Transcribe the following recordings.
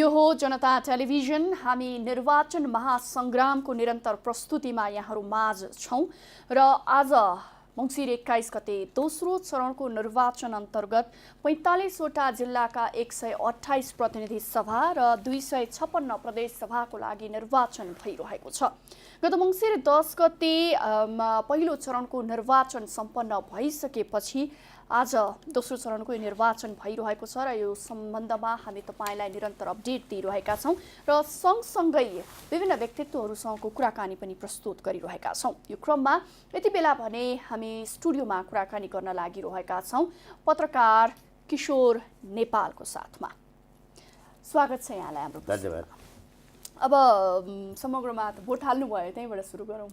यो हो जनता टेलिभिजन। हामी निर्वाचन महासंग्रामको निरन्तर प्रस्तुतिमा यहाँहरू माझ छौं र आज मङ्सिर 21 गते दोस्रो चरणको निर्वाचन अन्तर्गत 45वटा जिल्लाका 128 प्रतिनिधि सभा र 256 प्रदेश सभाको लागि निर्वाचन भइरहेको छ। गत मङ्सिर 10 गते पहिलो चरणको निर्वाचन सम्पन्न भइसकेपछि आज दोस्रो चरणको निर्वाचन भइरहेको छ र यो सम्बन्धमा हामी तपाईलाई निरन्तर अपडेट दिइरहेका छौं र सँगसँगै विभिन्न व्यक्तित्वहरूसँगको कुराकानी पनि प्रस्तुत गरिरहेका छौं। यो क्रममा यति बेला भने हामी स्टुडियोमा कुराकानी गर्न लागिरहेका छौं पत्रकार किशोर नेपालको साथमा। स्वागत छ यहाँलाई हाम्रो। धन्यवाद। अब समग्रमा त भोट हाल्नु भयो, त्यहीबाट सुरु गरौँ।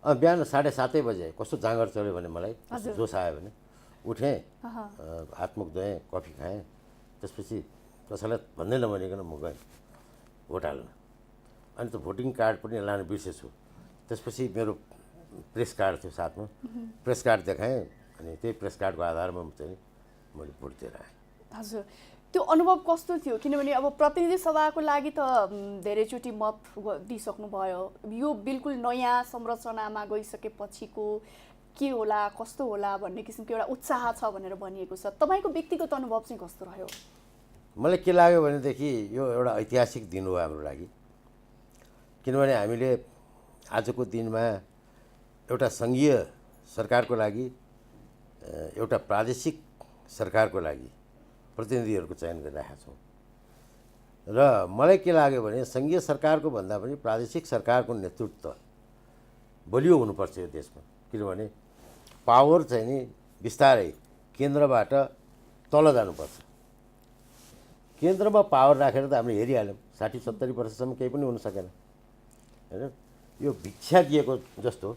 बिहान 7:30 बजे कस्तो जाँगर चल्यो भने मलाई जोस आयो भने उठेँ, हातमुख धोएँ, कफी खाएँ, त्यसपछि कसैलाई भन्दै नभनिकन म गएँ भोट हाल्न। अनि त भोटिङ कार्ड पनि लान बिर्सेछु। त्यसपछि मेरो प्रेस कार्ड थियो साथमा, प्रेस कार्ड देखाएँ अनि त्यही प्रेस कार्डको आधारमा चाहिँ मैले भोट दिएर आएँ। हजुर, त्यो अनुभव कस्तो थियो? किनभने अब प्रतिनिधि सभाको लागि त धेरैचोटि मत दिइसक्नुभयो, यो बिल्कुल नयाँ संरचनामा गइसकेपछिको के होला कस्तो होला भन्ने किसिमको एउटा उत्साह छ भनेर भनिएको छ। तपाईको व्यक्तिगत अनुभव चाहिँ कस्तो रह्यो? मलाई के लाग्यो भनेदेखि यो एउटा ऐतिहासिक दिन हो हाम्रो लागि। किनभने हामीले आजको दिनमा एउटा सङ्घीय सरकारको लागि, एउटा प्रादेशिक सरकारको लागि प्रतिनिधिहरूको चयन गरिरहेका छौँ। र मलाई के लाग्यो भने सङ्घीय सरकारको भन्दा पनि प्रादेशिक सरकारको नेतृत्व बलियो हुनुपर्छ यो देशमा। किनभने पावर चाहिँ नि बिस्तारै केन्द्रबाट तल जानुपर्छ। केन्द्रमा पावर राखेर त हामीले हेरिहाल्यौँ 60-70 वर्षसम्म केही पनि हुन सकेन हैन। यो भिक्षा दिएको जस्तो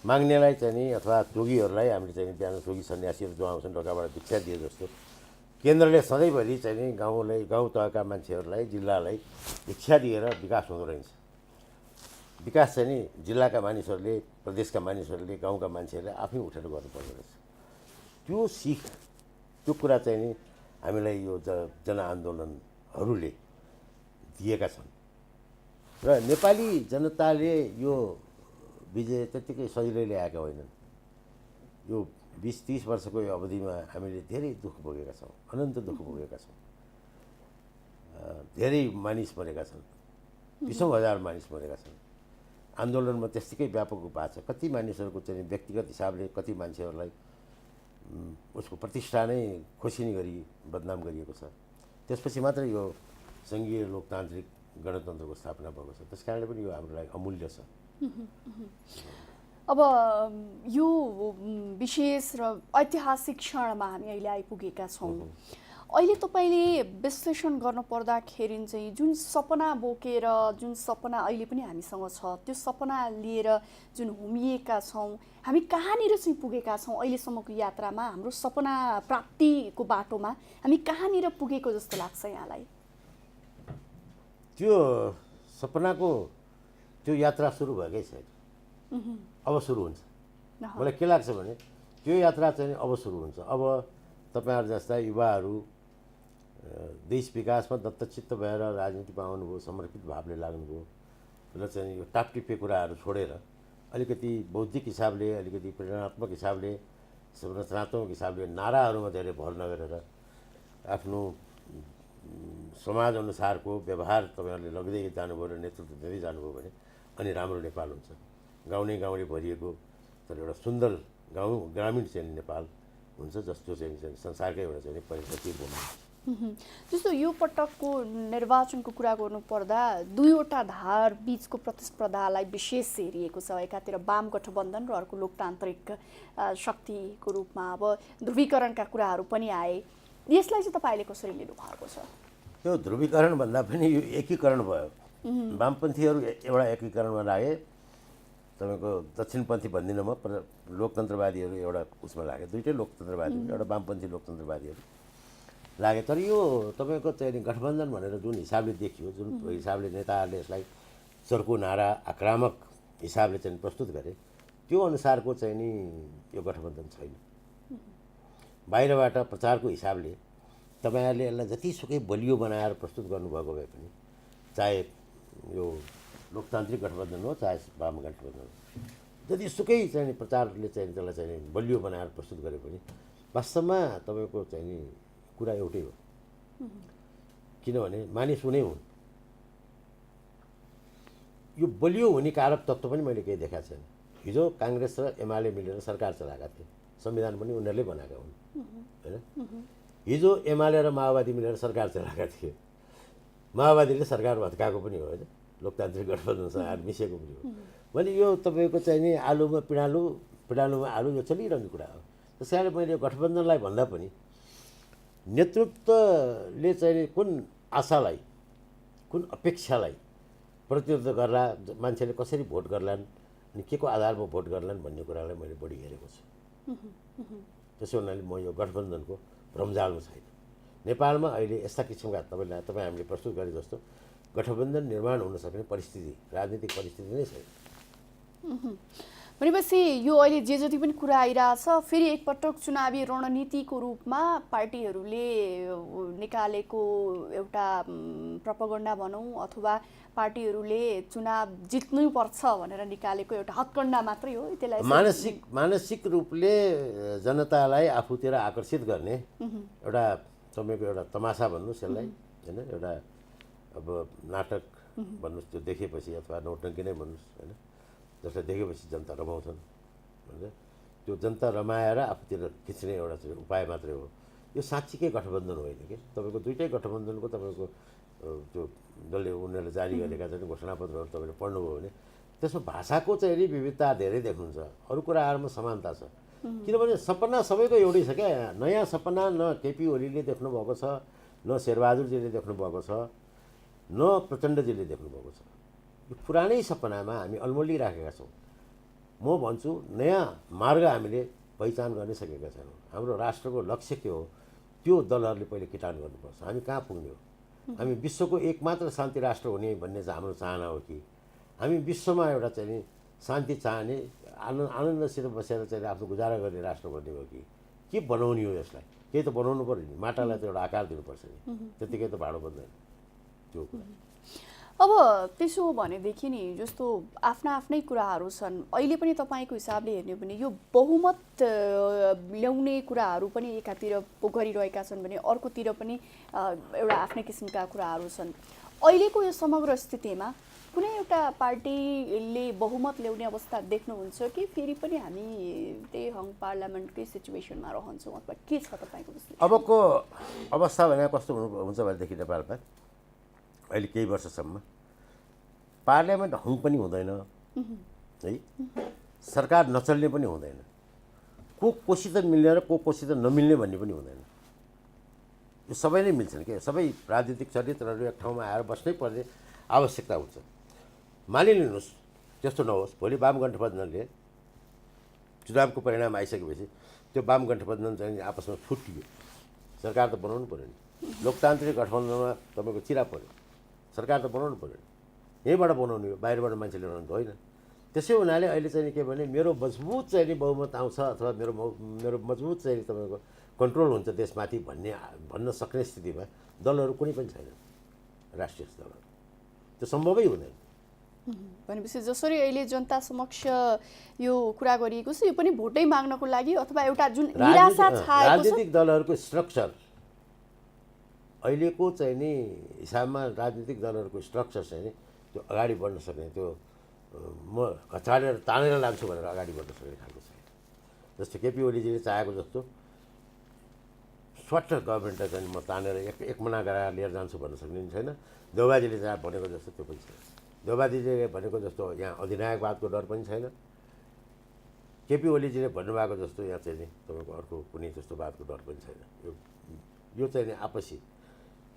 माग्नेलाई चाहिँ नि अथवा जोगीहरूलाई हामीले चाहिँ बिहान जोगी सन्यासीहरू जो आउँछन् ढोकाबाट भिक्षा दिए जस्तो केन्द्रले सधैँभरि चाहिँ नि गाउँ तहका मान्छेहरूलाई, जिल्लालाई भिक्षा दिएर विकास हुँदो रहेछ। विकास चाहिँ नि जिल्लाका मानिसहरूले, प्रदेशका मानिसहरूले, गाउँका मान्छेहरूले आफै उठेर गर्नुपर्दो रहेछ। त्यो सिख, त्यो कुरा चाहिँ नि हामीलाई यो जनआन्दोलनहरूले दिएका छन् र नेपाली जनताले यो विजय त्यत्तिकै सजिलै ल्याएका होइनन्। यो 20-30 वर्षको यो अवधिमा हामीले धेरै दुःख भोगेका छौँ, अनन्त दुःख भोगेका छौँ। धेरै मानिस मरेका छन्, 20,000 मानिस मरेका छन्। आन्दोलनमा त्यस्तिकै व्यापक भएको छ। कति मानिसहरूको चाहिँ व्यक्तिगत हिसाबले कति मान्छेहरूलाई उसको प्रतिष्ठा नै खोसिनी गरी बदनाम गरिएको छ। त्यसपछि मात्र यो सङ्घीय लोकतान्त्रिक गणतन्त्रको स्थापना भएको छ। त्यस कारणले पनि यो हाम्रो लागि अमूल्य छ। अब यो विशेष र ऐतिहासिक क्षणमा हामी अहिले आइपुगेका छौँ। अहिले तपाईँले विश्लेषण गर्न पर्दाखेरि चाहिँ जुन सपना बोकेर, जुन सपना अहिले पनि हामीसँग छ, त्यो सपना लिएर जुन हुमिएका छौँ, हामी कहाँनिर चाहिँ पुगेका छौँ अहिलेसम्मको यात्रामा? हाम्रो सपना प्राप्तिको बाटोमा हामी कहाँनिर पुगेको जस्तो लाग्छ यहाँलाई? त्यो सपनाको त्यो यात्रा सुरु भएकै छैन, अब सुरु हुन्छ। मलाई के लाग्छ भने त्यो यात्रा चाहिँ अब सुरु हुन्छ। अब तपाईँहरू जस्ता युवाहरू देश विकासमा दत्तचित्त भएर राजनीतिमा आउनुभयो, समर्पित भावले लाग्नुभयो र चाहिँ यो टापटिपे कुराहरू छोडेर अलिकति बौद्धिक हिसाबले, अलिकति प्रेरणात्मक हिसाबले, संरचनात्मक हिसाबले नाराहरूमा धेरै भर नगरेर आफ्नो समाज अनुसारको व्यवहार तपाईँहरूले लग्दै जानुभयो र नेतृत्व दिँदै जानुभयो भने अनि राम्रो नेपाल हुन्छ। गाउँले भरिएको तर एउटा सुन्दर गाउँ, ग्रामीण चाहिँ नेपाल हुन्छ, जस्तो चाहिँ संसारकै एउटा चाहिँ परिस्थिति बन्यो। जस्तो यो पटकको निर्वाचनको कुरा गर्नुपर्दा दुईवटा धार बीचको प्रतिस्पर्धालाई विशेष हेरिएको छ। एकातिर वाम गठबन्धन र अर्को लोकतान्त्रिक शक्तिको रूपमा अब ध्रुवीकरणका कुराहरू पनि आए। यसलाई चाहिँ तपाईँले कसरी लिनु भएको छ? यो ध्रुवीकरण भन्दा पनि यो एकीकरण भयो। वामपन्थीहरू एउटा एकीकरणमा लागे, तपाईँको दक्षिणपन्थी भन्दिनँ म, तर लोकतन्त्रवादीहरू एउटा उसमा लागे। दुईटै लोकतन्त्रवादी, एउटा वामपन्थी लोकतन्त्रवादीहरू लागे। तर यो तपाईँको चाहिँ गठबन्धन भनेर जुन हिसाबले देखियो, जुन हिसाबले नेताहरूले यसलाई चर्को नारा आक्रामक हिसाबले चाहिँ प्रस्तुत गरे, त्यो अनुसारको चाहिँ नि यो गठबन्धन छैन। बाहिरबाट प्रचारको हिसाबले तपाईँहरूले यसलाई जतिसुकै बलियो बनाएर प्रस्तुत गर्नुभएको भए पनि चाहे यो लोकतान्त्रिक गठबन्धन हो चाहे वाम गठबन्धन हो, जतिसुकै चाहिँ प्रचारले चाहिँ त्यसलाई चाहिँ बलियो बनाएर प्रस्तुत गरे पनि वास्तवमा तपाईँको चाहिँ नि कुरा एउटै हो। किनभने मानिस उनै हुन्। यो बलियो हुने कारक तत्त्व पनि मैले केही देखाएको छैन। हिजो काङ्ग्रेस र एमाले मिलेर सरकार चलाएका थिए, संविधान पनि उनीहरूले बनाएका हुन् होइन। हिजो एमाले र माओवादी मिलेर सरकार चलाएका थिए, माओवादीले सरकार भत्काएको पनि हो होइन, लोकतान्त्रिक गठबन्धनसँग आएर मिसेको पनि हो। भने यो तपाईँको चाहिँ नि आलुमा पिँडालु, पिँडालुमा आलु यो चलिरहने कुरा हो। त्यस कारणले मैले यो गठबन्धनलाई भन्दा पनि नेतृत्वले चाहिँ कुन आशालाई, कुन अपेक्षालाई प्रतिनिधित्व गर्ला, मान्छेले कसरी भोट गर्लान् अनि के को आधारमा भोट गर्लान् भन्ने कुरालाई मैले बढी हेरेको छु। त्यसो हुनाले म यो गठबन्धनको भ्रमजालमा छैन। नेपालमा अहिले यस्ता किसिमका तपाईँ हामीले प्रस्तुत गरे जस्तो गठबन्धन निर्माण हुन सक्ने परिस्थिति, राजनीतिक परिस्थिति नै छैन। भनेपछि यो अहिले जे जति पनि कुरा आइरहेछ, फेरि एकपटक चुनावी रणनीतिको रूपमा पार्टीहरूले निकालेको एउटा प्रोपगन्डा भनौँ अथवा पार्टीहरूले चुनाव जित्नुपर्छ भनेर निकालेको एउटा हत्कण्डा मात्रै हो। त्यसलाई मानसिक रूपले जनतालाई आफूतिर आकर्षित गर्ने एउटा तपाईँको एउटा तमासा भन्नुहोस् यसलाई होइन, एउटा अब नाटक भन्नुहोस्, त्यो देखेपछि अथवा नौटङ्की नै भन्नुहोस् होइन, जसलाई देखेपछि जनता रमाउँछन् होइन, त्यो जनता रमाएर आफूतिर खिच्ने एउटा चाहिँ उपाय मात्रै हो। यो साँच्चीकै गठबन्धन होइन कि तपाईँको दुइटै गठबन्धनको तपाईँको त्यो जसले उनीहरूले जारी गरेका चाहिँ घोषणापत्रहरू तपाईँले पढ्नुभयो भने त्यसमा भाषाको चाहिँ विविधता धेरै देख्नुहुन्छ, अरू कुराहरूमा समानता छ। किनभने सपना सबैको एउटै छ क्या। नयाँ सपना न केपी ओलीले देख्नुभएको छ, न शेरबहादुरजीले देख्नुभएको छ, न प्रचण्डजीले देख्नुभएको छ। यो पुरानै सपनामा हामी अल्मलिराखेका छौँ। म भन्छु नयाँ मार्ग हामीले पहिचान गर्न सकेका छैनौँ। हाम्रो राष्ट्रको लक्ष्य के हो त्यो दलहरूले पहिले किटान गर्नुपर्छ। हामी कहाँ पुग्ने हो? हामी विश्वको एकमात्र शान्ति राष्ट्र हुने भन्ने चाहिँ हाम्रो चाहना हो कि हामी विश्वमा एउटा चाहिँ शान्ति चाहने आनन्दसित बसेर चाहिँ आफ्नो गुजारा गर्ने राष्ट्र बन्ने हो कि के बनाउने हो? यसलाई केही त बनाउनु पऱ्यो नि, माटालाई त एउटा आकार दिनुपर्छ नि, त्यतिकै त भाँडो बन्दैन त्यो कुरा। अब त्यसो भनेदेखि नि जस्तो आफ्ना आफ्नै कुराहरू छन्। अहिले पनि तपाईँको हिसाबले हेर्ने भने यो बहुमत ल्याउने कुराहरू पनि एकातिर गरिरहेका छन् भने अर्कोतिर पनि एउटा आफ्नै किसिमका कुराहरू छन्। अहिलेको यो समग्र स्थितिमा कुनै एउटा पार्टीले बहुमत ल्याउने अवस्था देख्नुहुन्छ कि फेरि पनि हामी त्यही हङ पार्लियामेन्टकै सिचुएसनमा रहन्छौँ अथवा के छ तपाईँको विश्लेषण? अबको अवस्था भने कस्तो हुन्छ भनेदेखि नेपालमा अहिले केही वर्षसम्म पार्लियामेन्ट हङ पनि हुँदैन है, सरकार नचल्ने पनि हुँदैन, कोसित मिल्ने र कोसित नमिल्ने भन्ने पनि हुँदैन। यो सबै नै मिल्छन् के, सबै राजनीतिक चरित्रहरू एक ठाउँमा आएर बस्नै पर्ने आवश्यकता हुन्छ। मानिलिनुहोस् त्यस्तो नहोस्, भोलि वाम गठबन्धनले चुनावको परिणाम आइसकेपछि त्यो वाम गठबन्धन चाहिँ आपसमा फुटियो, सरकार त बनाउनु पऱ्यो नि। लोकतान्त्रिक गठबन्धनमा तपाईँको चिरा पऱ्यो, सरकार त बनाउनु पऱ्यो नि। यहीँबाट बनाउने हो, बाहिरबाट मान्छे ल्याउनु त होइन। त्यसै हुनाले अहिले चाहिँ के भने मेरो मजबुत चाहिँ बहुमत आउँछ अथवा मेरो मजबुत चाहिँ तपाईँको कन्ट्रोल हुन्छ देशमाथि भन्न सक्ने स्थितिमा दलहरू कुनै पनि छैन, राष्ट्रिय दलहरू। त्यो सम्भवै हुँदैन। भनेपछि जसरी अहिले जनता समक्ष यो कुरा गरिएको छ, यो पनि भोटै माग्नको लागि अथवा एउटा जुन निराशा छाएको छ। राजनीतिक दलहरूको स्ट्रक्चर अहिलेको चाहिँ नि हिसाबमा राजनीतिक दलहरूको स्ट्रक्चर चाहिँ नि त्यो अगाडि बढ्न सक्ने, त्यो म घचाडेर तानेर लान्छु भनेर अगाडि बढ्न सक्ने खालको छैन। जस्तो केपी ओलीजीले चाहेको जस्तो स्वट्ट गभर्मेन्टलाई चाहिँ म तानेर एक मना गराएर लिएर जान्छु भन्न सक्ने पनि छैन। देउबाजीले जहाँ भनेको जस्तो त्यो पनि छैन। देउबाजीले भनेको जस्तो यहाँ अधिनायकवादको डर पनि छैन। केपी ओलीजीले भन्नुभएको जस्तो यहाँ चाहिँ नि तपाईँको अर्को कुनै जस्तो वादको डर पनि छैन। यो चाहिँ नि आपसी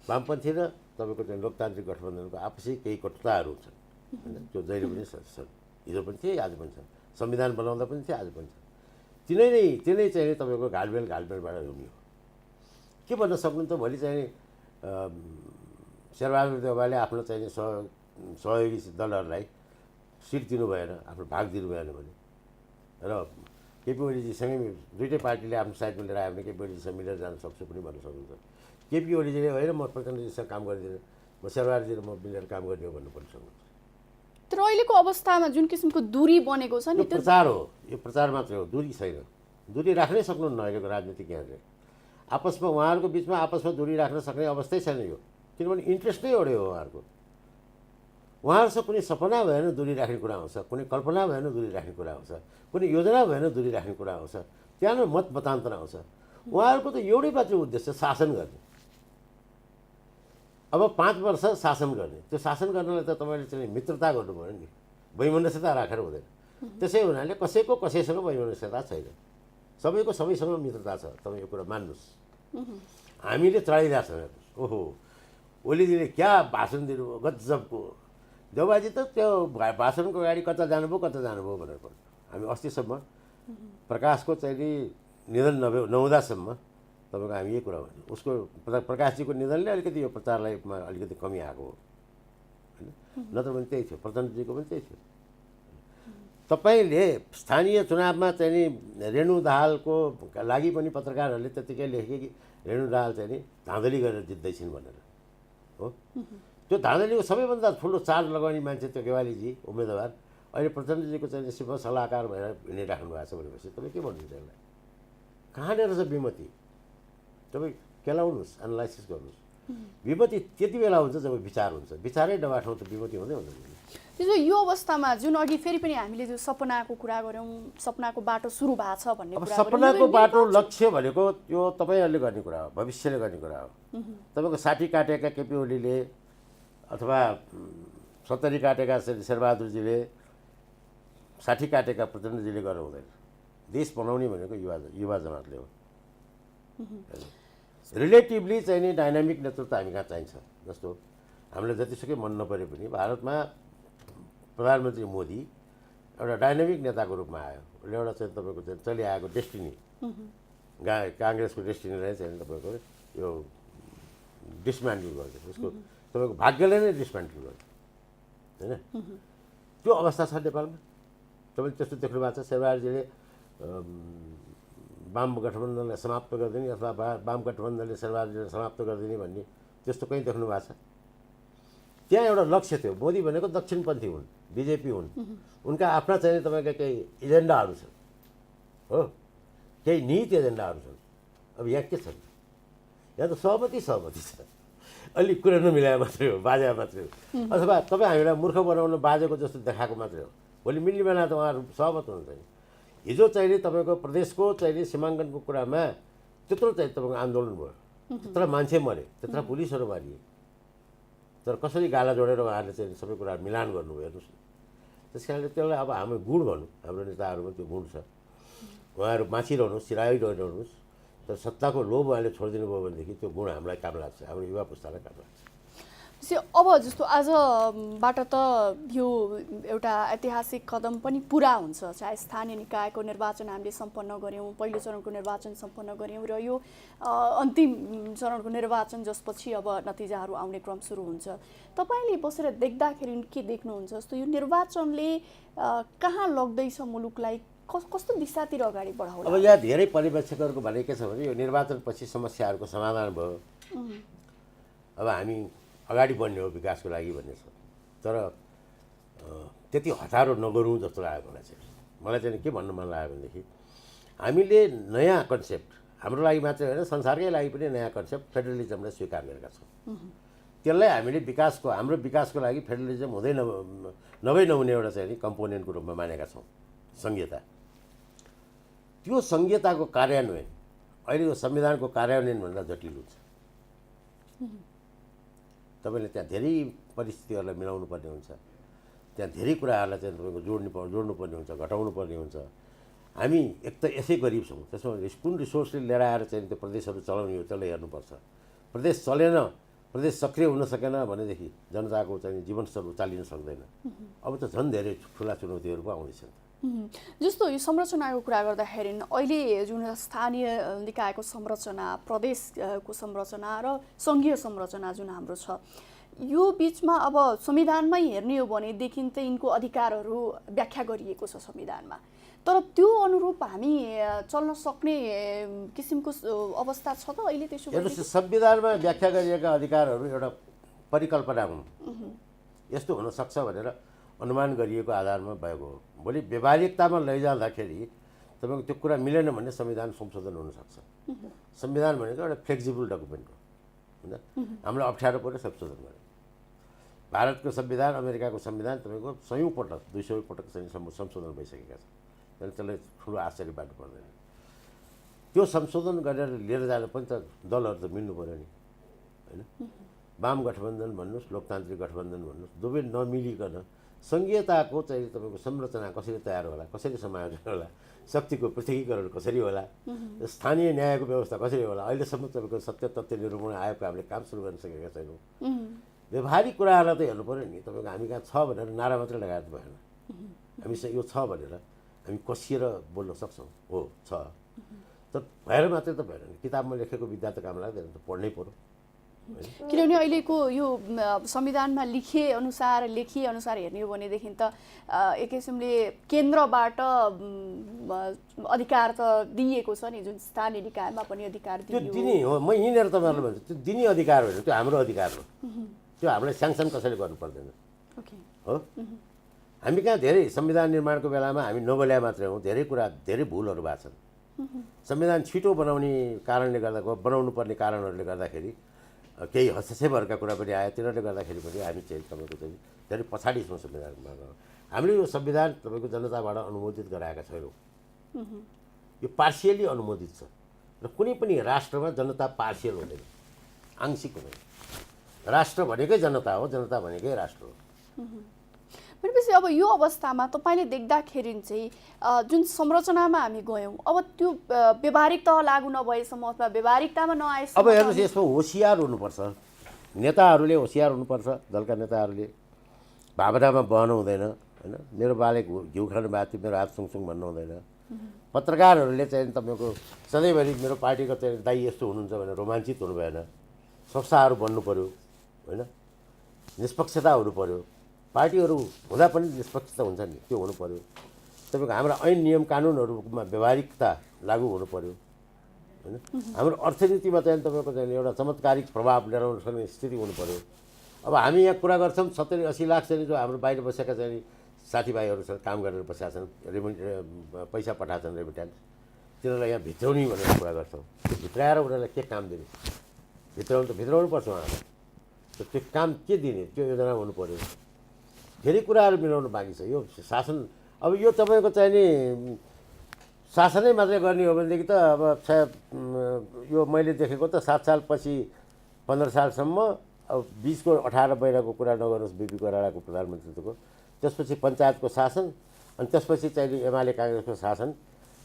वामपन्थी र तपाईँको चाहिँ लोकतान्त्रिक गठबन्धनको आपसी केही कटुताहरू छन् होइन, त्यो जहिले पनि छन्, हिजो पनि थिए आज पनि छन्, संविधान बनाउँदा पनि थिए आज पनि छन्। तिनै चाहिँ तपाईँको घालमेलबाट हुने हो। के भन्न सक्नु त, भोलि चाहिँ शेरबहादुर देउवाले आफ्नो चाहिँ सहयोगी दलहरूलाई सिट दिनु भएन, आफ्नो भाग दिनु भएन भने र केपी ओलीजीसँगै दुइटै पार्टीले आफ्नो साइडमा लिएर आयो भने केपी ओलीजीसँग मिलेर जान सक्छु पनि भन्न सक्नुहुन्छ। केपी ओलीजीले होइन म प्रचण्डजीसँग काम गरिदिनु, म शेरबहादुरजी र म मिलेर काम गर्ने हो भन्नु पनि सक्नुहुन्छ। तर अहिलेको अवस्थामा जुन किसिमको दूरी बनेको छ नि, यो प्रचार हो, यो प्रचार मात्रै हो, दूरी छैन। दूरी राख्नै सक्नुहुन्न अहिलेको राजनीतिज्ञहरूले। आपसमा उहाँहरूको बिचमा आपसमा दूरी राख्न सक्ने अवस्थै छैन यो, किनभने इन्ट्रेस्ट नै एउटै हो उहाँहरूको। उहाँहरूसँग कुनै सपना भएन दूरी राख्ने कुरा आउँछ, कुनै कल्पना भएन दूरी राख्ने कुरा आउँछ, कुनै योजना भएन दूरी राख्ने कुरा आउँछ, त्यहाँ नै मत मतान्तर आउँछ। उहाँहरूको त एउटै मात्रै उद्देश्य शासन गर्ने। अब 5 वर्ष शासन गर्ने, त्यो शासन गर्नलाई त तपाईँले चाहिँ मित्रता गर्नु पऱ्यो नि, वैमनस्यता राखेर हुँदैन। त्यसै हुनाले कसैको कसैसँग वैमनस्यता छैन, सबैको सबैसँग मित्रता छ। तपाईँ यो कुरा मान्नुहोस्। हामीले चढाइरहेको छौँ, ओहो ओलीजीले क्या भाषण दिनुभयो गजबको, देउबाजी त त्यो भाषणको अगाडि कता जानुभयो भनेर पढ्छ। हामी अस्तिसम्म प्रकाशको चाहिँ नि निधन नहुँदासम्म तपाईँको हामी यही कुरा भन्यौँ, उसको प्रकाशजीको निधनले अलिकति यो प्रचारलाई अलिकति कमी आएको हो होइन, नत्र पनि त्यही थियो, प्रचण्डजीको पनि त्यही थियो। तपाईँले स्थानीय चुनावमा चाहिँ नि रेणु दाहालको लागि पनि पत्रकारहरूले त्यतिकै लेखे कि रेणु दाहाल चाहिँ नि धाँधली गरेर जित्दैछिन् भनेर हो। त्यो धाँधलीको सबैभन्दा ठुलो चार्ज लगाउने मान्छे त्यो गेवालीजी उम्मेदवार अहिले प्रचण्डजीको चाहिँ शिव सल्लाहकार भएर हिँडिराख्नु भएको छ भनेपछि तपाईँ के भन्नुहुन्छ यसलाई? कहाँनिर छ विमति? तपाईँ केलाउनुहोस्, एनालाइसिस गर्नुहोस्। विमति त्यति बेला हुन्छ जब विचार हुन्छ, विचारै नभए ठाउँ त विमति हुँदै हुँदैन। त्यसो यो अवस्थामा जुन अघि फेरि पनि हामीले जो सपनाको कुरा गऱ्यौँ, सपनाको बाटो सुरु भएको छ भन्ने कुरा, सपनाको बाटो लक्ष्य भनेको यो तपाईँहरूले गर्ने कुरा हो, भविष्यले गर्ने कुरा हो। तपाईँको 60 काटेका केपी ओलीले अथवा 70 काटेका शेरबहादुरजीले 60 काटेका प्रचण्डजीले गर्नु हुँदैन। देश बनाउने भनेको युवा जमातले हो। रिलेटिभली चाहिँ नि डाइनामिक नेतृत्व हामी कहाँ चाहिन्छ। जस्तो हामीलाई जतिसुकै मन नपरे पनि भारतमा प्रधानमन्त्री मोदी एउटा डाइनामिक नेताको रूपमा आयो। उसले एउटा चाहिँ तपाईँको चाहिँ चलिआएको डेस्टिनी, काङ्ग्रेसको डेस्टिनीलाई चाहिँ तपाईँको यो डिसमेन्टल गर्यो, उसको तपाईँको भाग्यलाई नै डिसमेन्टल गर्यो होइन। त्यो अवस्था छ नेपालमा। तपाईँले त्यस्तो देख्नु भएको छ? शेरबहादुरजीले वाम गठबन्धनलाई समाप्त गरिदिने अथवा वाम गठबन्धनले शेरबहादुरजीलाई समाप्त गरिदिने भन्ने त्यस्तो कहीँ देख्नु भएको छ? त्यहाँ एउटा लक्ष्य थियो। मोदी भनेको दक्षिणपन्थी हुन्, बिजेपी हुन्, उनका आफ्ना चाहिँ तपाईँका केही एजेन्डाहरू छन् हो, केही निहित एजेन्डाहरू छन्। अब यहाँ के छन्? यहाँ त सहमति छ, अलिक कुरा नमिलाए मात्रै हो, बाजा मात्रै हो, अथवा तपाईँ हामीलाई मूर्ख बनाउन बाजेको जस्तो देखाएको मात्रै हो। भोलि मिल्ने बेला त उहाँहरू सहमत हुनुहुन्छ नि। हिजो चाहिँ तपाईँको प्रदेशको चाहिँ सीमाङ्कनको कुरामा त्यत्रो चाहिँ तपाईँको आन्दोलन भयो, त्यत्र मान्छे मरे, त्यत्र पुलिसहरू मारिए, तर कसरी गाला जोडेर उहाँहरूले चाहिँ सबै कुरा मिलान गर्नुभयो हेर्नुहोस् न। त्यस कारणले त्यसलाई अब हामी गुण भनौँ, हाम्रो नेताहरूमा त्यो गुण छ। उहाँहरू बाँचिरहनुहोस्, चिराइरहनुहोस्, तर सत्ताको लोभ उहाँले छोडिदिनु भयो भनेदेखि त्यो गुण हामीलाई काम लाग्छ, हाम्रो युवा पुस्तालाई काम लाग्छ। अब जस्तो आजबाट त यो एउटा ऐतिहासिक कदम पनि पुरा हुन्छ, चाहे स्थानीय निकायको निर्वाचन हामीले सम्पन्न गऱ्यौँ, पहिलो चरणको निर्वाचन सम्पन्न गऱ्यौँ र यो अन्तिम चरणको निर्वाचन जसपछि अब नतिजाहरू आउने क्रम सुरु हुन्छ। तपाईँले बसेर देख्दाखेरि के देख्नुहुन्छ? जस्तो यो निर्वाचनले कहाँ लग्दैछ मुलुकलाई, कस्तो दिशातिर अगाडि बढाउला? अब यहाँ धेरै पर्यवेक्षकहरूको भनाइ के छ भने यो निर्वाचनपछि समस्याहरूको समाधान भयो, अब हामी अगाडि बढ्ने हो विकासको लागि भन्ने छ। तर त्यति हतारो नगरौँ जस्तो लाग्यो मलाई चाहिँ के भन्नु मन लाग्यो भनेदेखि हामीले नयाँ कन्सेप्ट हाम्रो लागि मात्रै होइन संसारकै लागि पनि नयाँ कन्सेप्ट फेडरलिजमलाई स्वीकार गरेका छौँ। त्यसलाई हामीले हाम्रो विकासको लागि फेडरलिजम हुँदै नहुने एउटा चाहिँ नि कम्पोनेन्टको रूपमा मानेका छौँ संहिता। त्यो संहिताको कार्यान्वयन अहिलेको संविधानको कार्यान्वयनभन्दा जटिल हुन्छ। तपाईँले त्यहाँ धेरै परिस्थितिहरूलाई मिलाउनु पर्ने हुन्छ, त्यहाँ धेरै कुराहरूलाई चाहिँ तपाईँको जोड्नुपर्ने हुन्छ, घटाउनु पर्ने हुन्छ। हामी एक त यसै गरिब छौँ, त्यसमा कुन रिसोर्सले लिएर आएर चाहिँ त्यो प्रदेशहरू चलाउने हो त्यसलाई हेर्नुपर्छ। प्रदेश चलेन, प्रदेश सक्रिय हुन सकेन भनेदेखि जनताको चाहिँ जीवनस्तर उचालिन सक्दैन। अब त झन् धेरै ठुला चुनौतीहरू पो आउँदैछन्। जस्तो यो संरचनाको कुरा गर्दाखेरि अहिले जुन स्थानीय निकायको संरचना, प्रदेशको संरचना र सङ्घीय संरचना जुन हाम्रो छ, यो बिचमा अब संविधानमै हेर्ने हो भनेदेखि त यिनको अधिकारहरू व्याख्या गरिएको छ संविधानमा, तर त्यो अनुरूप हामी चल्न सक्ने किसिमको अवस्था छ त अहिले? त्यसो हेर्नुहोस्, संविधानमा व्याख्या गरिएका अधिकारहरू एउटा परिकल्पना हुन्, यस्तो हुनसक्छ भनेर अनुमान गरिएको आधारमा भएको हो। भोलि व्यावहारिकतामा लैजाँदाखेरि तपाईँको त्यो कुरा मिलेन भने संविधान संशोधन हुनसक्छ। संविधान भनेको एउटा फ्लेक्सिबल डकुमेन्ट हो, होइन? हामीलाई अप्ठ्यारो पऱ्यो संशोधन गर्नु। भारतको संविधान, अमेरिकाको संविधान तपाईँको 100औं पटक 200 पटक चाहिँ संशोधन भइसकेका छन्। त्यसलाई ठुलो आश्चर्य पार्नु पर्दैन। त्यो संशोधन गरेर लिएर जानु पनि त दलहरू त मिल्नु पऱ्यो नि, होइन? वाम गठबन्धन भन्नुहोस्, लोकतान्त्रिक गठबन्धन भन्नुहोस्, दुवै नमिलिकन सङ्घीयताको चाहिँ तपाईँको संरचना कसरी तयार होला, कसरी समायोजन होला, शक्तिको पृथकीकरण कसरी होला, स्थानीय न्यायको व्यवस्था कसरी होला, अहिलेसम्म तपाईँको सत्य तथ्य निरूपण आयोगको हामीले काम सुरु गर्न सकेका छैनौँ। व्यवहारिक कुराहरूलाई त हेर्नु पऱ्यो नि। तपाईँको हामी कहाँ छ भनेर नारा मात्रै लगाएर भएन। हामीसँग यो छ भनेर हामी कसिएर बोल्न सक्छौँ, हो छ, तर भएर मात्रै त भएन नि। किताबमा लेखेको विद्या त काम लाग्दैन, त पढ्नै पऱ्यो। किनभने अहिलेको यो संविधानमा लेखिए अनुसार हेर्ने हो भनेदेखि त एक किसिमले केन्द्रबाट अधिकार त दिएको छ नि, जुन स्थानीय निकायमा पनि अधिकार दिइयो। त्यो दिने हो, म यहीँनिर तपाईँहरूलाई भन्छु, त्यो दिने अधिकार होइन, त्यो हाम्रो अधिकार हो। त्यो हामीलाई स्याङ्सन कसैले गर्नु पर्दैन, हो? हामी कहाँ धेरै संविधान निर्माणको बेलामा हामी नबोल्या मात्रै हौँ, धेरै कुरा, धेरै भुलहरू भएको छन्। संविधान छिटो बनाउने कारणले गर्दा, बनाउनु पर्ने कारणहरूले गर्दाखेरि केही हस्तक्षेपहरूका कुरा पनि आयो। तिनीहरूले गर्दाखेरि पनि हामी चाहिँ तपाईँको चाहिँ धेरै पछाडि छौँ संविधानमा। हामीले यो संविधान तपाईँको जनताबाट अनुमोदित गराएका छैनौँ। यो पार्सियली अनुमोदित छ र कुनै पनि राष्ट्रमा जनता पार्सियल हुँदैन, आंशिक हुँदैन। राष्ट्र भनेकै जनता हो, जनता भनेकै राष्ट्र हो। भनेपछि अब यो अवस्थामा तपाईँले देख्दाखेरि चाहिँ जुन संरचनामा हामी गयौँ, अब त्यो व्यवहारिक तह लागू नभएसम्म अथवा व्यवहारिकतामा नआएसम्म अब हेर्नुहोस्, यसमा होसियार हुनुपर्छ, नेताहरूले होसियार हुनुपर्छ। दलका नेताहरूले भावनामा बहनु हुँदैन, होइन? मेरो बाले घिउ खानु भएको थियो, मेरो हात सुङसुङ भन्नु हुँदैन। पत्रकारहरूले चाहिँ तपाईँको सधैँभरि मेरो पार्टीको चाहिँ दाइ यस्तो हुनुहुन्छ भनेर रोमाञ्चित हुनु भएन। संस्थाहरू बन्नु पऱ्यो, होइन? निष्पक्षता हुनु पऱ्यो। पार्टीहरू हुँदा पनि निष्पक्षता हुन्छ नि, त्यो हुनु पऱ्यो। तपाईँको हाम्रो ऐन नियम कानुनहरूमा व्यवहारिकता लागू हुनु पऱ्यो, होइन? हाम्रो अर्थनीतिमा चाहिँ तपाईँको चाहिँ एउटा चमत्कारिक प्रभाव ल्याउन सक्ने स्थिति हुनु पऱ्यो। अब हामी यहाँ कुरा गर्छौँ 70-80 लाख चाहिँ जो हाम्रो बाहिर बसेका चाहिँ साथीभाइहरू छन्, काम गरेर बसेका छन्, पैसा पठाएको छन्, रेमिट्यान्स, तिनीहरूलाई यहाँ भित्राउने भनेर कुरा गर्छौँ। त्यो भित्राएर उनीहरूलाई के काम दिने? भित्राउनु पर्छ उहाँहरूलाई। त्यो काम के दिने, त्यो योजना हुनु पऱ्यो। धेरै कुराहरू मिलाउनु बाँकी छ। यो शासन, अब यो तपाईँको चाहिँ नि शासनै मात्रै गर्ने हो भनेदेखि त अब सायद यो मैले देखेको त 7 सालपछि 15 सालसम्म, अब 20को 18 महिनाको कुरा नगर्नुहोस्, बिपी कोइरालाको प्रधानमन्त्रीत्वको, त्यसपछि पञ्चायतको शासन, अनि त्यसपछि चाहिँ एमाले काङ्ग्रेसको शासन,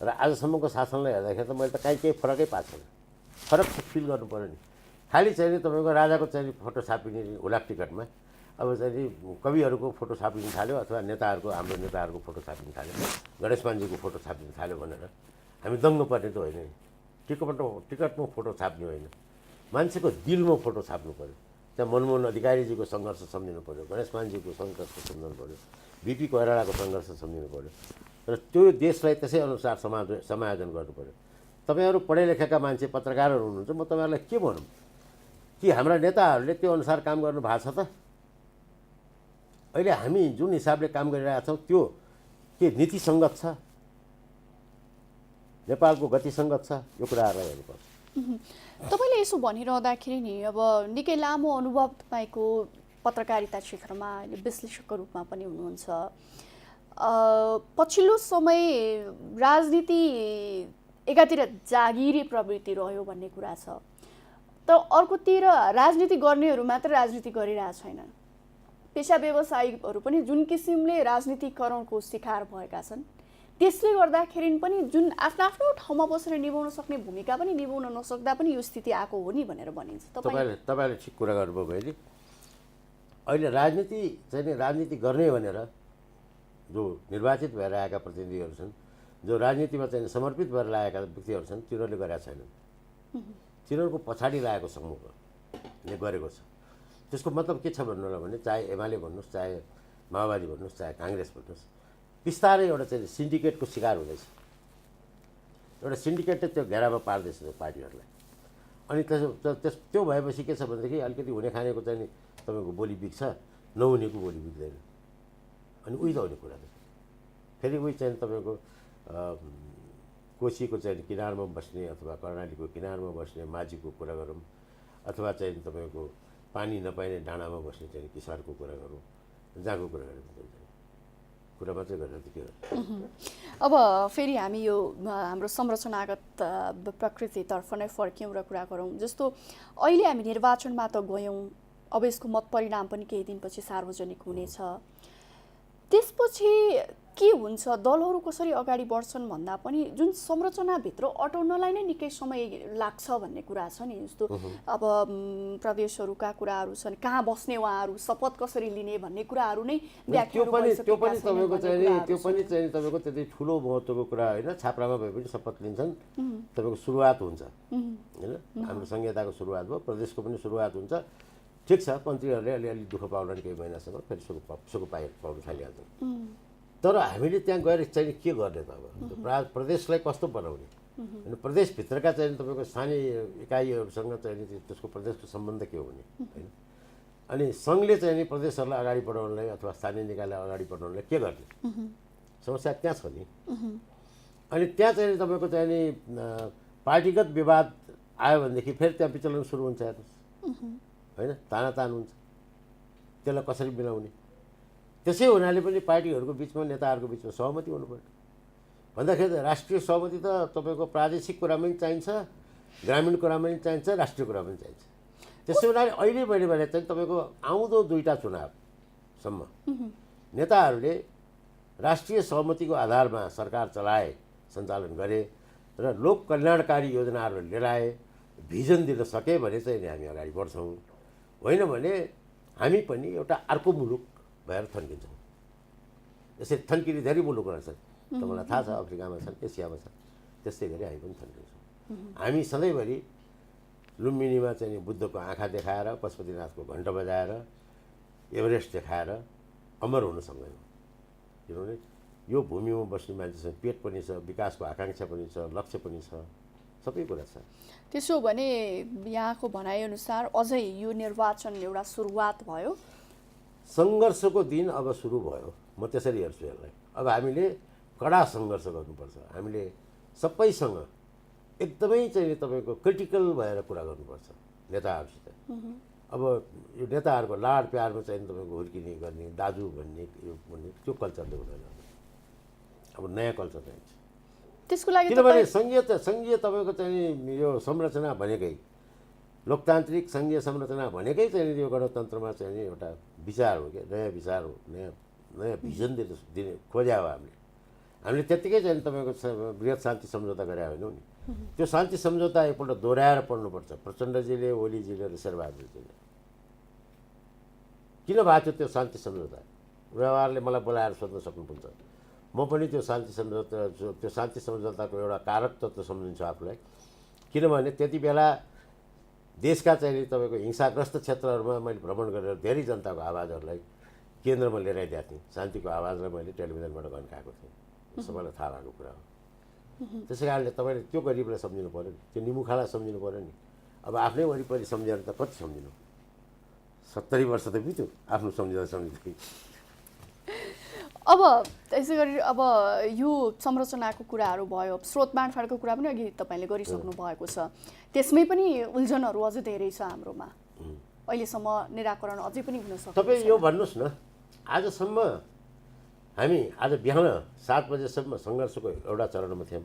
र आजसम्मको शासनलाई हेर्दाखेरि त मैले त केही फरकै पाएको छैन। फरक फिल गर्नु पऱ्यो नि। खालि चाहिँ नि तपाईँको राजाको चाहिँ फोटो छापिने हुलाक टिकटमा अब चाहिँ कविहरूको फोटो छापिन थाल्यो, अथवा नेताहरूको, हाम्रो नेताहरूको फोटो छापिन थाल्यो, गणेशमानजीको फोटो छापिन थाल्यो भनेर हामी दङ्ग पर्ने त होइन नि। टिकटमा फोटो छाप्ने होइन, मान्छेको दिलमा फोटो छाप्नु पऱ्यो। त्यहाँ मनमोहन अधिकारीजीको सङ्घर्ष सम्झिनु पऱ्यो, गणेशमानजीको सङ्घर्ष सम्झिनु पऱ्यो, बिपी कोइरालाको सङ्घर्ष सम्झिनु पऱ्यो, र त्यो देशलाई त्यसै अनुसार समायोजन गर्नु पऱ्यो। तपाईँहरू पढे लेखेका मान्छे, पत्रकारहरू हुनुहुन्छ, म तपाईँहरूलाई के भनौँ कि हाम्रा नेताहरूले त्यो अनुसार काम गर्नु भएको छ त? अहिले हामी जुन हिसाबले काम गरिरहेका छौँ त्यो के नीतिसङ्गत छ? नेपालको गतिसङ्गत छ? यो कुराहरूलाई हेर्नुपर्छ। तपाईँले यसो भनिरहँदाखेरि नि अब निकै लामो अनुभव तपाईँको पत्रकारिता क्षेत्रमा, अहिले विश्लेषकको रूपमा पनि हुनुहुन्छ। पछिल्लो समय राजनीति एकातिर जागिरी प्रवृत्ति रह्यो भन्ने कुरा छ, तर अर्कोतिर राजनीति गर्नेहरू मात्र राजनीति गरिरहेको छैनन्। पेसा व्यवसायीहरू पनि जुन किसिमले राजनीतिकरणको शिकार भएका छन्, त्यसले गर्दाखेरि पनि जुन आफ्नो आफ्नो ठाउँमा बसेर निभाउन सक्ने भूमिका पनि निभाउन नसक्दा पनि यो स्थिति आएको हो नि भनेर भनिन्छ। तपाईँले ठिक कुरा गर्नुभयो बहिनी। अहिले राजनीति चाहिँ नि राजनीति गर्ने भनेर जो निर्वाचित भएर आएका प्रतिनिधिहरू छन्, जो राजनीतिमा चाहिँ समर्पित भएर लागेका व्यक्तिहरू छन्, तिनीहरूले गरेका छैनन्। तिनीहरूको पछाडि लागेको समूहले गरेको छ। त्यसको मतलब के छ भन्नुलाई भने चाहे एमाले भन्नुहोस्, चाहे माओवादी भन्नुहोस्, चाहे काङ्ग्रेस भन्नुहोस्, बिस्तारै एउटा चाहिँ सिन्डिकेटको शिकार हुँदैछ। एउटा सिन्डिकेटले त्यो घेरामा पार्दैछ त्यो पार्टीहरूलाई। अनि त्यो भएपछि के छ भनेदेखि अलिकति हुने खानेको चाहिँ नि तपाईँको बोली बिग्छ, नहुनेको बोली बिग्दैन। अनि उही त हुने कुरा त फेरि उही चाहिँ तपाईँको कोसीको चाहिँ किनारमा बस्ने अथवा कर्णालीको किनारमा बस्ने माझीको कुरा गरौँ, अथवा चाहिँ तपाईँको पानी नपाइने डाँडामा बस्ने चाहिँ किसानको कुरा गरौँ, जहाँको कुरा गरौँ कुरा मात्रै गरेर त के गर्छ। अब फेरि हामी यो हाम्रो संरचनागत प्रकृतितर्फ नै फर्क्यौँ र कुरा गरौँ। जस्तो अहिले हामी निर्वाचनमा त गयौँ, अब यसको मत परिणाम पनि केही दिनपछि सार्वजनिक हुनेछ। त्यसपछि के हुन्छ, दलहरू कसरी अगाडि बढ्छन् भन्दा पनि जुन संरचनाभित्र अटाउनलाई नै निकै समय लाग्छ भन्ने कुरा छ नि। जस्तो अब प्रदेशहरूका कुराहरू छन्, कहाँ बस्ने उहाँहरू, शपथ कसरी लिने भन्ने कुराहरू नै त्यो पनि तपाईँको चाहिँ तपाईँको त्यति ठुलो महत्त्वको कुरा होइन। छाप्रामा भए पनि शपथ लिन्छन्, तपाईँको सुरुवात हुन्छ होइन। हाम्रो संहिताको सुरुवात भयो, प्रदेशको पनि सुरुवात हुन्छ। ठिक छ, मन्त्रीहरूले अलिअलि दुःख पाउलान् केही महिनासम्म, फेरि सुख पाउनु थालिहाल्छन्। तर हामीले त्यहाँ गएर चाहिँ के गर्ने त अब प्रदेशलाई कस्तो बनाउने होइन। प्रदेशभित्रका चाहिँ तपाईँको स्थानीय इकाइहरूसँग चाहिँ त्यसको प्रदेशको सम्बन्ध के हुने होइन। अनि सङ्घले चाहिँ नि प्रदेशहरूलाई अगाडि बढाउनलाई अथवा स्थानीय निकायलाई अगाडि बढाउनलाई के गर्ने, समस्या त्यहाँ छ नि। अनि त्यहाँ चाहिँ तपाईँको चाहिँ नि पार्टीगत विवाद आयो भनेदेखि फेरि त्यहाँ विचलन सुरु हुन्छ हेर्नुहोस् होइन। तानातान हुन्छ, त्यसलाई कसरी मिलाउने। त्यसै हुनाले पनि पार्टीहरूको बिचमा, नेताहरूको बिचमा सहमति हुनुपर्छ। भन्दाखेरि राष्ट्रिय सहमति त तपाईँको प्रादेशिक कुरामा पनि चाहिन्छ, ग्रामीण कुरामा पनि चाहिन्छ, राष्ट्रिय कुरामा पनि चाहिन्छ। त्यसै हुनाले अहिले मैले भने चाहिँ तपाईँको आउँदो 2टा चुनावसम्म नेताहरूले राष्ट्रिय सहमतिको आधारमा सरकार चलाए, सञ्चालन गरे र लोक कल्याणकारी योजनाहरू लिएर आए, भिजन दिन सके भने चाहिँ हामी अगाडि बढ्छौँ। होइन भने हामी पनि एउटा अर्को मुलुक भएर थन्किन्छौँ। यसरी थन्किने धेरै मुलुकहरू छन्, तपाईँलाई थाहा छ, अफ्रिकामा छन्, एसियामा छन्। त्यस्तै गरी हामी पनि थन्किन्छौँ। हामी सधैँभरि लुम्बिनीमा चाहिँ बुद्धको आँखा देखाएर, पशुपतिनाथको घन्ट बजाएर, एभरेस्ट देखाएर अमर हुन सक्दैनौँ। किनभने यो भूमिमा बस्ने मान्छेसँग पेट पनि छ, विकासको आकाङ्क्षा पनि छ, लक्ष्य पनि छ, सबै कुरा छ। त्यसो भने यहाँको भनाइअनुसार अझै यो निर्वाचन एउटा सुरुवात भयो, सङ्घर्षको दिन अब सुरु भयो। म त्यसरी हेर्छु यसलाई। अब हामीले कडा सङ्घर्ष गर्नुपर्छ। हामीले सबैसँग एकदमै चाहिँ तपाईँको क्रिटिकल भएर कुरा गर्नुपर्छ नेताहरूसित। अब यो नेताहरूको लाड प्यारमा चाहिँ तपाईँको हुर्किने गर्ने, दाजु भन्ने यो भन्ने त्यो कल्चरले हुँदैन। अब नयाँ कल्चर चाहिन्छ त्यसको लागि। किनभने सङ्घीय तपाईँको चाहिँ यो संरचना भनेकै, लोकतान्त्रिक सङ्घीय संरचना भनेकै चाहिँ यो गणतन्त्रमा चाहिँ एउटा विचार हो क्या, नयाँ विचार हो, नयाँ भिजन दिने खोज्या हो हामीले त्यत्तिकै चाहिँ तपाईँको बृहत शान्ति सम्झौता गरे होइनौँ नि। त्यो शान्ति सम्झौता एकपल्ट दोहोऱ्याएर पढ्नुपर्छ। प्रचण्डजीले, ओलीजीले र शेरबहादुरजीले किन भएको थियो त्यो शान्ति सम्झौता, व्यवहारले मलाई बोलाएर सोध्न सक्नुहुन्छ। म पनि त्यो शान्ति सम्झौताको एउटा कारक तत्त्व सम्झिन्छु आफूलाई। किनभने त्यति बेला देशका चाहिँ तपाईँको हिंसाग्रस्त क्षेत्रहरूमा मैले भ्रमण गरेर धेरै जनताको आवाजहरूलाई केन्द्रमा लिएर आइदिएको थिएँ। शान्तिको आवाजलाई मैले टेलिभिजनबाट गन्काएको थिएँ। सबैलाई थाहा भएको कुरा हो। त्यसै कारणले तपाईँले त्यो गरिबलाई सम्झिनु पऱ्यो नि, त्यो निमुखालाई सम्झिनु पऱ्यो नि। अब आफ्नै वरिपरि सम्झेर त कति सम्झिनु, 70 वर्ष त बित्यो आफ्नो सम्झिँदै। अब त्यसै गरी अब यो संरचनाको कुराहरू भयो, स्रोत बाँडफाँडको कुरा पनि अघि तपाईँले गरिसक्नु भएको छ। त्यसमै पनि उल्झनहरू अझै धेरै छ हाम्रोमा, अहिलेसम्म निराकरण अझै पनि हुन सक्छ। तपाईँ यो भन्नुहोस् न, आजसम्म हामी आज बिहान 7 बजेसम्म सङ्घर्षको एउटा चरणमा थियौँ।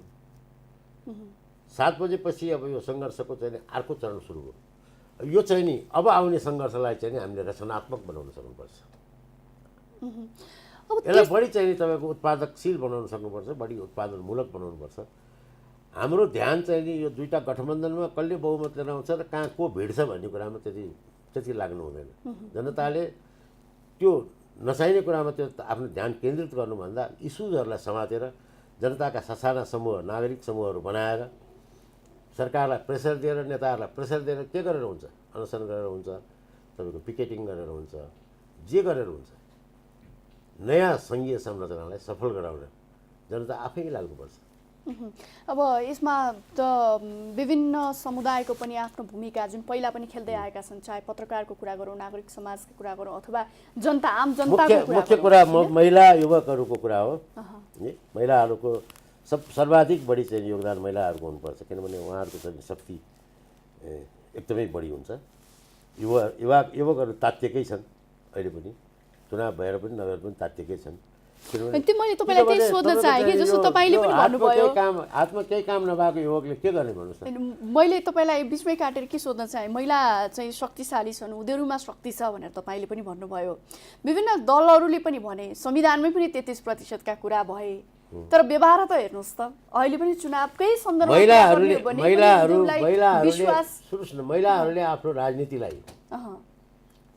7 बजेपछि अब यो सङ्घर्षको चाहिँ अर्को चरण सुरु भयो। यो चाहिँ नि अब आउने सङ्घर्षलाई चाहिँ हामीले रचनात्मक बनाउन सक्नुपर्छ। यसलाई बढी चाहिँ नि तपाईँको उत्पादकशील बनाउन सक्नुपर्छ, बढी उत्पादनमूलक बनाउनुपर्छ। हाम्रो ध्यान चाहिँ नि यो 2टा गठबन्धनमा कसले बहुमत लिएर आउँछ र कहाँ को भिड्छ भन्ने कुरामा त्यति लाग्नु हुँदैन। जनताले त्यो नचाहिने कुरामा त्यो आफ्नो ध्यान केन्द्रित गर्नुभन्दा इस्युजहरूलाई समातेर जनताका ससाना समूह, नागरिक समूहहरू बनाएर सरकारलाई प्रेसर दिएर, नेताहरूलाई प्रेसर दिएर के गरेर हुन्छ, अनसन गरेर हुन्छ, तपाईँको पिकेटिङ गरेर हुन्छ, जे गरेर हुन्छ, नयाँ सङ्घीय संरचनालाई सफल गराउन जनता आफै लाग्नुपर्छ। अब यसमा त विभिन्न समुदायको पनि आफ्नो भूमिका जुन पहिला पनि खेल्दै आएका छन्, चाहे पत्रकारको कुरा गरौँ, नागरिक समाजको कुरा गरौँ अथवा जनता आम जनताको कुरा मुख्य कुरा महिला युवकहरूको कुरा हो। महिलाहरूको सर्वाधिक बढी चाहिँ योगदान महिलाहरूको हुनुपर्छ, किनभने उहाँहरूको चाहिँ शक्ति एकदमै बढी हुन्छ। युवकहरू तात्तिएकै छन्, अहिले पनि चुनाव भएर पनि नभएर पनि तात्तिएकै छन्। त्यो मैले तपाईँलाई त्यही सोध्न चाहेँ कि जस्तो तपाईँले पनि भन्नुभयो हातमा केही काम नभएको युवकले के गर्ने भन्नुहोस् न। मैले तपाईँलाई बिचमै काटेर के सोध्न चाहेँ, महिला चाहिँ शक्तिशाली छन्, उनीहरूमा शक्ति छ भनेर तपाईँले पनि भन्नुभयो। विभिन्न दलहरूले पनि भने, संविधानमै पनि 33% कुरा भए, तर व्यवहार त हेर्नुहोस् त अहिले पनि चुनावकै सन्दर्भमा महिलाहरूले आफ्नो राजनीतिलाई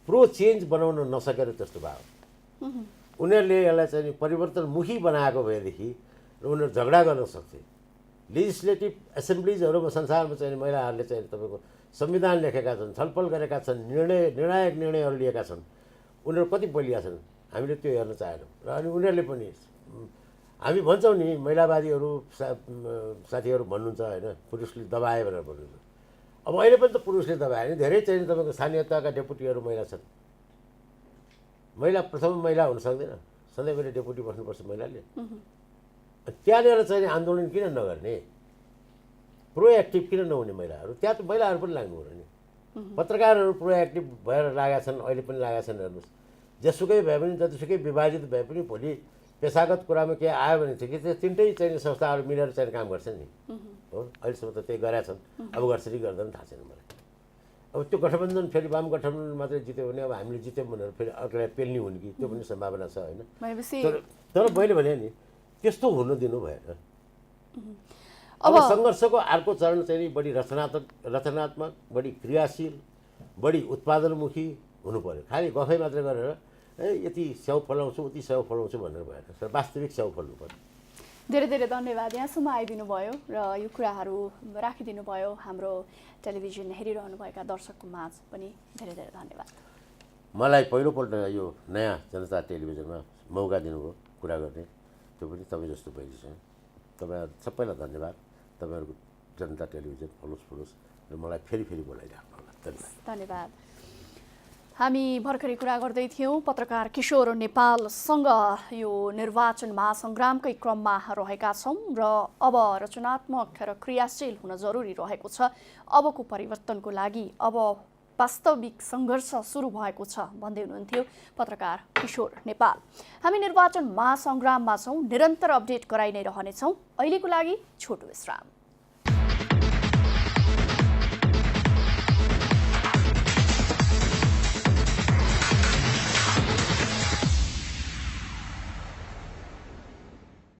प्रो चेन्ज बनाउन नसकेर त्यस्तो भयो। उनीहरूले यसलाई चाहिँ परिवर्तनमुखी बनाएको भएदेखि उनीहरू झगडा गर्न सक्थे। लेजिस्लेटिभ एसेम्ब्लिजहरूमा संसारमा चाहिँ महिलाहरूले चाहिँ तपाईँको संविधान लेखेका छन्, छलफल गरेका छन्, निर्णायक निर्णयहरू लिएका छन्। उनीहरू कति बलिया छन्, हामीले त्यो हेर्न चाहेनौँ। र अनि उनीहरूले पनि हामी भन्छौँ नि, महिलावादीहरू साथीहरू भन्नुहुन्छ होइन, पुरुषले दबाए भनेर भन्नुहुन्छ। अब अहिले पनि त पुरुषले दबाए नि, धेरै चाहिँ तपाईँको स्थानीय तहका डेपुटीहरू महिला छन्। महिला प्रथम महिला हुन सक्दैन, सधैँभरि डेपुटी बस्नुपर्छ महिलाले। त्यहाँनिर चाहिँ आन्दोलन किन नगर्ने, प्रोएक्टिभ किन नहुने महिलाहरू? त्यहाँ त महिलाहरू पनि लाग्नु पर्यो नि। पत्रकारहरू प्रोएक्टिभ भएर लागेका छन्, अहिले पनि लागेका छन्। हेर्नुहोस्, जेसुकै भए पनि, जतिसुकै विभाजित भए पनि भोलि पेसागत कुरामा केही आयो भने चाहिँ त्यो तिनटै चाहिँ संस्थाहरू मिलेर चाहिँ काम गर्छन् नि। हो, अहिलेसम्म त त्यही गरेका छन्, अब गर्छ कि गर्दैन थाहा छैन मलाई। अब त्यो गठबन्धन फेरि वाम गठबन्धन मात्रै जित्यो भने अब हामीले जित्यौँ भनेर फेरि अर्कोलाई पेल्ने हुने कि त्यो पनि सम्भावना छ होइन। तर मैले भने नि त्यस्तो हुन दिनु भएन। अब सङ्घर्षको अर्को चरण चाहिँ बढी रचनात्मक, बढी क्रियाशील, बढी उत्पादनमुखी हुनु पर्यो। खालि गफै मात्रै गरेर यति स्याउ फलाउँछु उति स्याउ फलाउँछु भनेर भएन, वास्तविक स्याउ फल्नु पर्यो। धेरै धेरै धन्यवाद यहाँसम्म आइदिनु भयो र यो कुराहरू राखिदिनु भयो। हाम्रो टेलिभिजन हेरिरहनुभएका दर्शकको माझ पनि धेरै धेरै धन्यवाद। मलाई पहिलोपल्ट यो नयाँ जनता टेलिभिजनमा मौका दिनुभयो कुरा गर्ने, त्यो पनि तपाईँ जस्तो पहिले छ। तपाईँहरू सबैलाई धन्यवाद। तपाईँहरूको जनता टेलिभिजन फलोस् र मलाई फेरि बोलाइराख्नु होला। धन्यवाद। हामी भर्खरै कुरा गर्दै थियौँ पत्रकार किशोर नेपालसँग यो निर्वाचन महासङ्ग्रामकै क्रममा रहेका छौँ र अब रचनात्मक र क्रियाशील हुन जरुरी रहेको छ। अबको परिवर्तनको लागि अब वास्तविक सङ्घर्ष सुरु भएको छ भन्दै हुनुहुन्थ्यो पत्रकार किशोर नेपाल। हामी निर्वाचन महासङ्ग्राममा छौँ, निरन्तर अपडेट गराइ नै रहनेछौँ। अहिलेको लागि छोटो विश्राम।